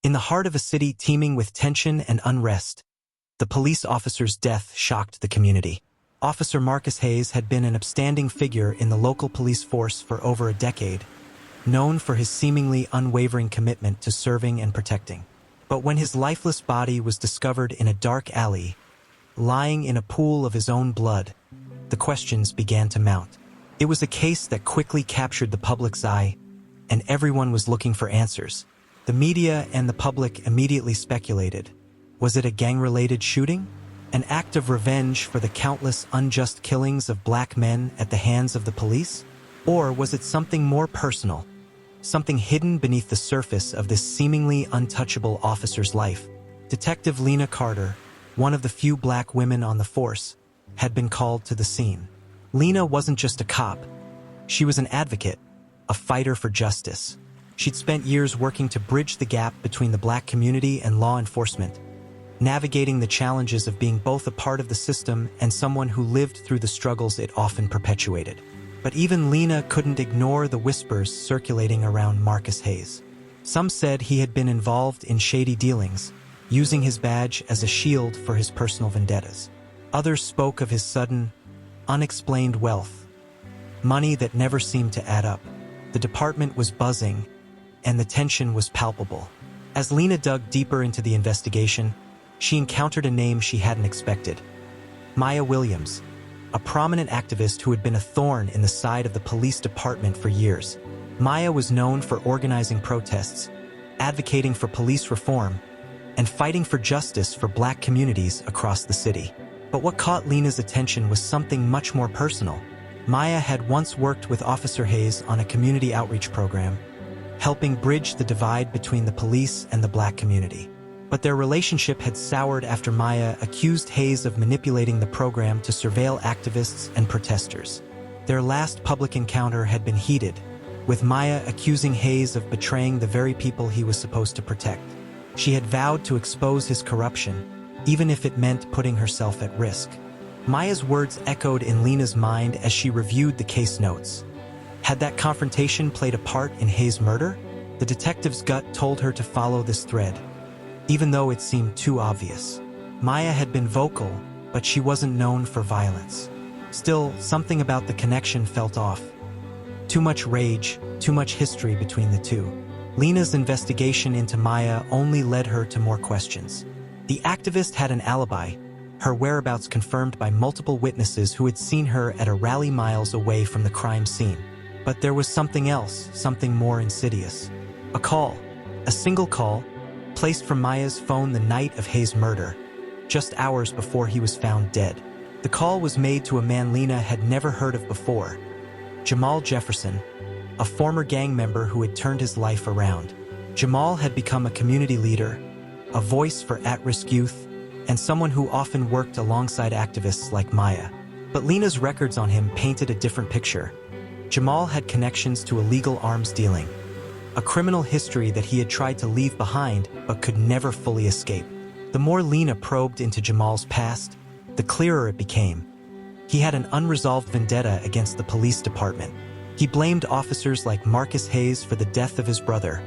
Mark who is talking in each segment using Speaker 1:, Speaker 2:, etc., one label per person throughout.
Speaker 1: In the heart of a city teeming with tension and unrest, the police officer's death shocked the community. Officer Marcus Hayes had been an upstanding figure in the local police force for over a decade, known for his seemingly unwavering commitment to serving and protecting. But when his lifeless body was discovered in a dark alley, lying in a pool of his own blood, the questions began to mount. It was a case that quickly captured the public's eye, and everyone was looking for answers. The media and the public immediately speculated. Was it a gang-related shooting? An act of revenge for the countless unjust killings of black men at the hands of the police? Or was it something more personal? Something hidden beneath the surface of this seemingly untouchable officer's life? Detective Lena Carter, one of the few black women on the force, had been called to the scene. Lena wasn't just a cop. She was an advocate, a fighter for justice. She'd spent years working to bridge the gap between the black community and law enforcement, navigating the challenges of being both a part of the system and someone who lived through the struggles it often perpetuated. But even Lena couldn't ignore the whispers circulating around Marcus Hayes. Some said he had been involved in shady dealings, using his badge as a shield for his personal vendettas. Others spoke of his sudden, unexplained wealth, money that never seemed to add up. The department was buzzing, and the tension was palpable. As Lena dug deeper into the investigation, she encountered a name she hadn't expected. Maya Williams, a prominent activist who had been a thorn in the side of the police department for years. Maya was known for organizing protests, advocating for police reform, and fighting for justice for black communities across the city. But what caught Lena's attention was something much more personal. Maya had once worked with Officer Hayes on a community outreach program, helping bridge the divide between the police and the black community. But their relationship had soured after Maya accused Hayes of manipulating the program to surveil activists and protesters. Their last public encounter had been heated, with Maya accusing Hayes of betraying the very people he was supposed to protect. She had vowed to expose his corruption, even if it meant putting herself at risk. Maya's words echoed in Lena's mind as she reviewed the case notes. Had that confrontation played a part in Hayes' murder? The detective's gut told her to follow this thread, even though it seemed too obvious. Maya had been vocal, but she wasn't known for violence. Still, something about the connection felt off. Too much rage, too much history between the two. Lena's investigation into Maya only led her to more questions. The activist had an alibi, her whereabouts confirmed by multiple witnesses who had seen her at a rally miles away from the crime scene. But there was something else, something more insidious. A call, a single call, placed from Maya's phone the night of Hayes' murder, just hours before he was found dead. The call was made to a man Lena had never heard of before, Jamal Jefferson, a former gang member who had turned his life around. Jamal had become a community leader, a voice for at-risk youth, and someone who often worked alongside activists like Maya. But Lena's records on him painted a different picture. Jamal had connections to illegal arms dealing, a criminal history that he had tried to leave behind but could never fully escape. The more Lena probed into Jamal's past, the clearer it became. He had an unresolved vendetta against the police department. He blamed officers like Marcus Hayes for the death of his brother,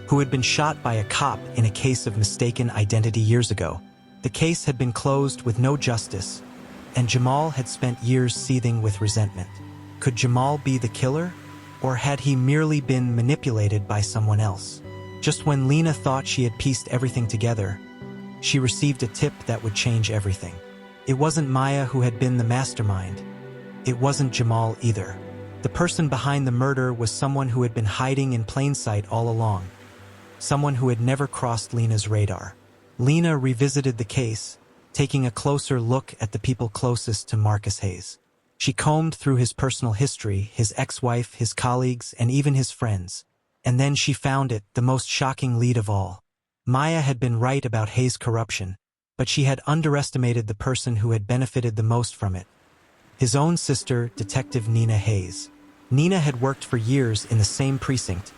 Speaker 1: who had been shot by a cop in a case of mistaken identity years ago. The case had been closed with no justice, and Jamal had spent years seething with resentment. Could Jamal be the killer? Or had he merely been manipulated by someone else? Just when Lena thought she had pieced everything together, she received a tip that would change everything. It wasn't Maya who had been the mastermind. It wasn't Jamal either. The person behind the murder was someone who had been hiding in plain sight all along. Someone who had never crossed Lena's radar. Lena revisited the case, taking a closer look at the people closest to Marcus Hayes. She combed through his personal history, his ex-wife, his colleagues, and even his friends. And then she found it, the most shocking lead of all. Maya had been right about Hayes' corruption, but she had underestimated the person who had benefited the most from it. His own sister, Detective Nina Hayes. Nina had worked for years in the same precinct,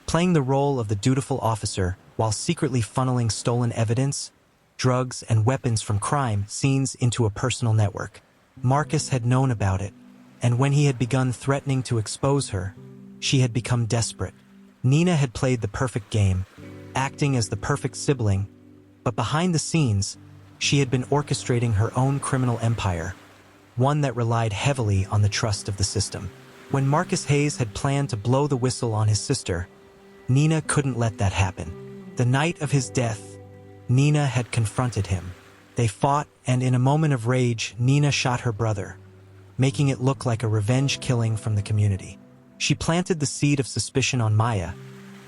Speaker 1: playing the role of the dutiful officer while secretly funneling stolen evidence, drugs, and weapons from crime scenes into a personal network. Marcus had known about it, and when he had begun threatening to expose her, she had become desperate. Nina had played the perfect game, acting as the perfect sibling, but behind the scenes, she had been orchestrating her own criminal empire, one that relied heavily on the trust of the system. When Marcus Hayes had planned to blow the whistle on his sister, Nina couldn't let that happen. The night of his death, Nina had confronted him. They fought, and in a moment of rage, Nina shot her brother, making it look like a revenge killing from the community. She planted the seed of suspicion on Maya,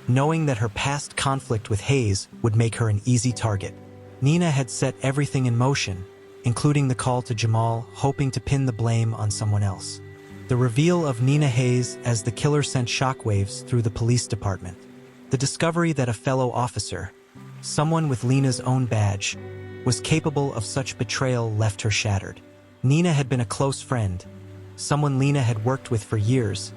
Speaker 1: knowing that her past conflict with Hayes would make her an easy target. Nina had set everything in motion, including the call to Jamal, hoping to pin the blame on someone else. The reveal of Nina Hayes as the killer sent shockwaves through the police department. The discovery that a fellow officer, someone with Lena's own badge, was capable of such betrayal left her shattered. Nina had been a close friend, someone Lena had worked with for years,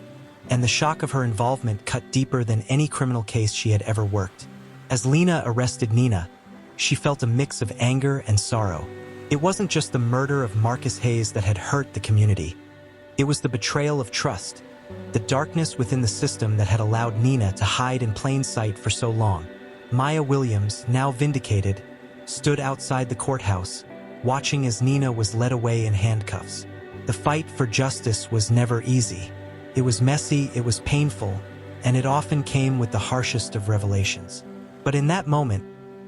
Speaker 1: and the shock of her involvement cut deeper than any criminal case she had ever worked. As Lena arrested Nina, she felt a mix of anger and sorrow. It wasn't just the murder of Marcus Hayes that had hurt the community. It was the betrayal of trust, the darkness within the system that had allowed Nina to hide in plain sight for so long. Maya Williams, now vindicated, stood outside the courthouse, watching as Nina was led away in handcuffs. The fight for justice was never easy. It was messy, it was painful, and it often came with the harshest of revelations. But in that moment,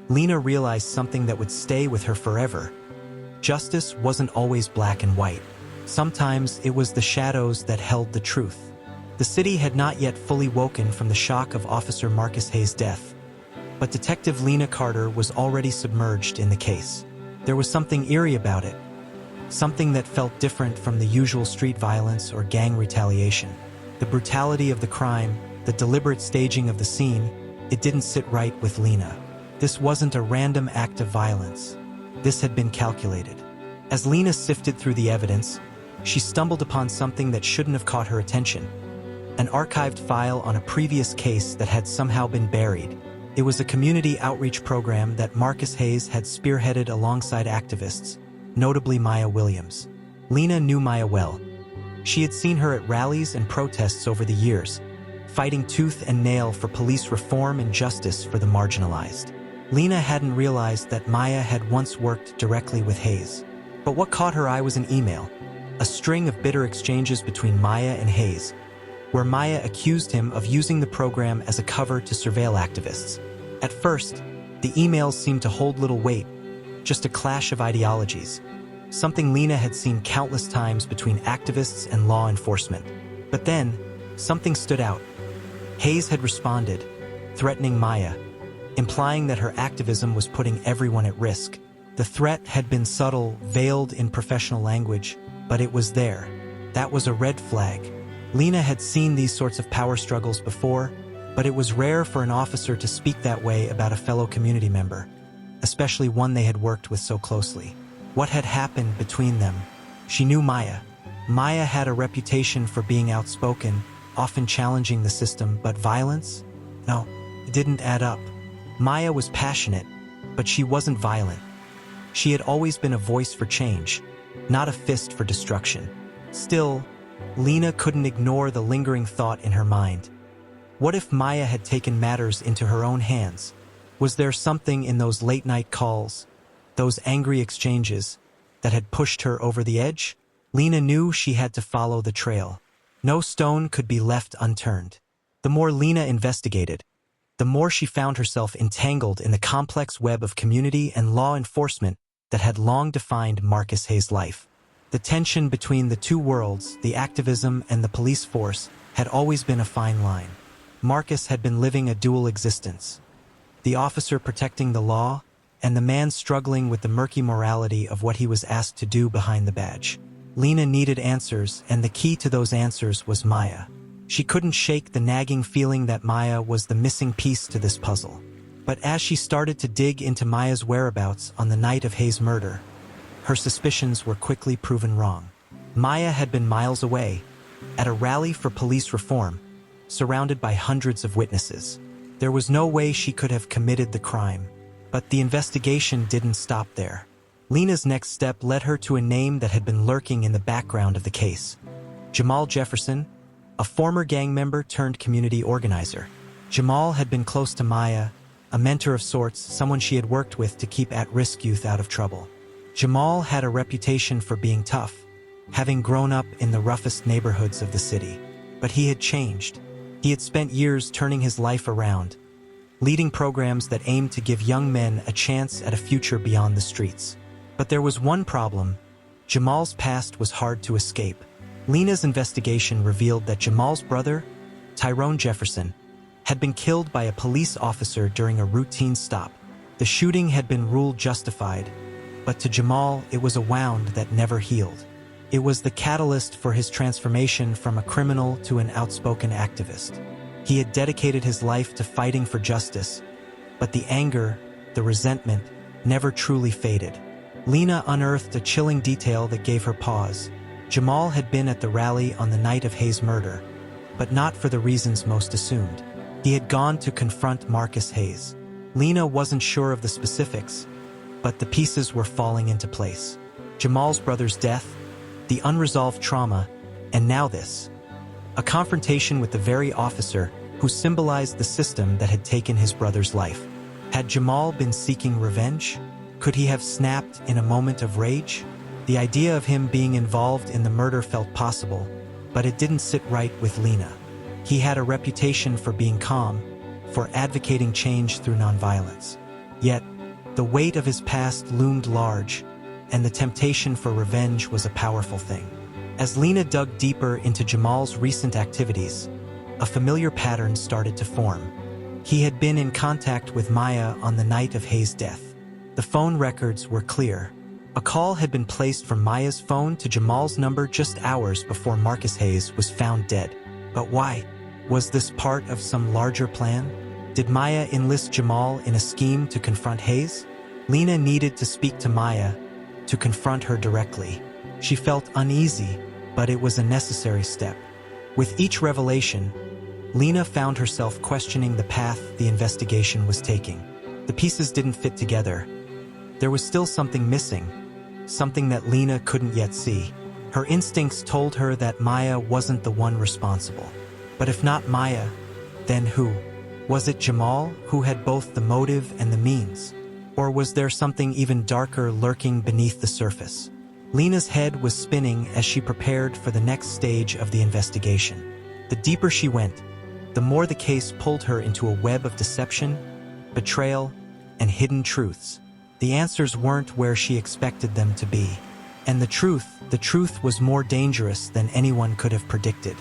Speaker 1: Lena realized something that would stay with her forever. Justice wasn't always black and white. Sometimes it was the shadows that held the truth. The city had not yet fully woken from the shock of Officer Marcus Hayes' death, but Detective Lena Carter was already submerged in the case. There was something eerie about it, something that felt different from the usual street violence or gang retaliation. The brutality of the crime, the deliberate staging of the scene, it didn't sit right with Lena. This wasn't a random act of violence. This had been calculated. As Lena sifted through the evidence, she stumbled upon something that shouldn't have caught her attention. An archived file on a previous case that had somehow been buried. It was a community outreach program that Marcus Hayes had spearheaded alongside activists, notably Maya Williams. Lena knew Maya well. She had seen her at rallies and protests over the years, fighting tooth and nail for police reform and justice for the marginalized. Lena hadn't realized that Maya had once worked directly with Hayes. But what caught her eye was an email, a string of bitter exchanges between Maya and Hayes, where Maya accused him of using the program as a cover to surveil activists. At first, the emails seemed to hold little weight, just a clash of ideologies, something Lena had seen countless times between activists and law enforcement. But then, something stood out. Hayes had responded, threatening Maya, implying that her activism was putting everyone at risk. The threat had been subtle, veiled in professional language, but it was there. That was a red flag. Lena had seen these sorts of power struggles before, but it was rare for an officer to speak that way about a fellow community member, especially one they had worked with so closely. What had happened between them? She knew Maya. Maya had a reputation for being outspoken, often challenging the system, but violence? No, it didn't add up. Maya was passionate, but she wasn't violent. She had always been a voice for change, not a fist for destruction. Still, Lena couldn't ignore the lingering thought in her mind. What if Maya had taken matters into her own hands? Was there something in those late-night calls, those angry exchanges, that had pushed her over the edge? Lena knew she had to follow the trail. No stone could be left unturned. The more Lena investigated, the more she found herself entangled in the complex web of community and law enforcement that had long defined Marcus Hayes' life. The tension between the two worlds, the activism and the police force, had always been a fine line. Marcus had been living a dual existence, the officer protecting the law, and the man struggling with the murky morality of what he was asked to do behind the badge. Lena needed answers, and the key to those answers was Maya. She couldn't shake the nagging feeling that Maya was the missing piece to this puzzle. But as she started to dig into Maya's whereabouts on the night of Hayes' murder, her suspicions were quickly proven wrong. Maya had been miles away, at a rally for police reform, surrounded by hundreds of witnesses. There was no way she could have committed the crime, but the investigation didn't stop there. Lena's next step led her to a name that had been lurking in the background of the case. Jamal Jefferson, a former gang member turned community organizer. Jamal had been close to Maya, a mentor of sorts, someone she had worked with to keep at-risk youth out of trouble. Jamal had a reputation for being tough, having grown up in the roughest neighborhoods of the city. But he had changed. He had spent years turning his life around, leading programs that aimed to give young men a chance at a future beyond the streets. But there was one problem. Jamal's past was hard to escape. Lena's investigation revealed that Jamal's brother, Jamal Jefferson, had been killed by a police officer during a routine stop. The shooting had been ruled justified, but to Jamal it was a wound that never healed. It was the catalyst for his transformation from a criminal to an outspoken activist. He had dedicated his life to fighting for justice, but the anger, the resentment, never truly faded. Lena unearthed a chilling detail that gave her pause. Jamal had been at the rally on the night of Hayes' murder, but not for the reasons most assumed. He had gone to confront Marcus Hayes. Lena wasn't sure of the specifics, but the pieces were falling into place. Jamal's brother's death, the unresolved trauma, and now this. A confrontation with the very officer who symbolized the system that had taken his brother's life. Had Jamal been seeking revenge? Could he have snapped in a moment of rage? The idea of him being involved in the murder felt possible, but it didn't sit right with Lena. He had a reputation for being calm, for advocating change through nonviolence. Yet, the weight of his past loomed large, and the temptation for revenge was a powerful thing. As Lena dug deeper into Jamal's recent activities, a familiar pattern started to form. He had been in contact with Maya on the night of Hayes' death. The phone records were clear. A call had been placed from Maya's phone to Jamal's number just hours before Marcus Hayes was found dead. But why? Was this part of some larger plan? Did Maya enlist Jamal in a scheme to confront Hayes? Lena needed to speak to Maya, to confront her directly. She felt uneasy, but it was a necessary step. With each revelation, Lena found herself questioning the path the investigation was taking. The pieces didn't fit together. There was still something missing, something that Lena couldn't yet see. Her instincts told her that Maya wasn't the one responsible. But if not Maya, then who? Was it Jamal who had both the motive and the means? Or was there something even darker lurking beneath the surface? Lena's head was spinning as she prepared for the next stage of the investigation. The deeper she went, the more the case pulled her into a web of deception, betrayal, and hidden truths. The answers weren't where she expected them to be. And the truth was more dangerous than anyone could have predicted.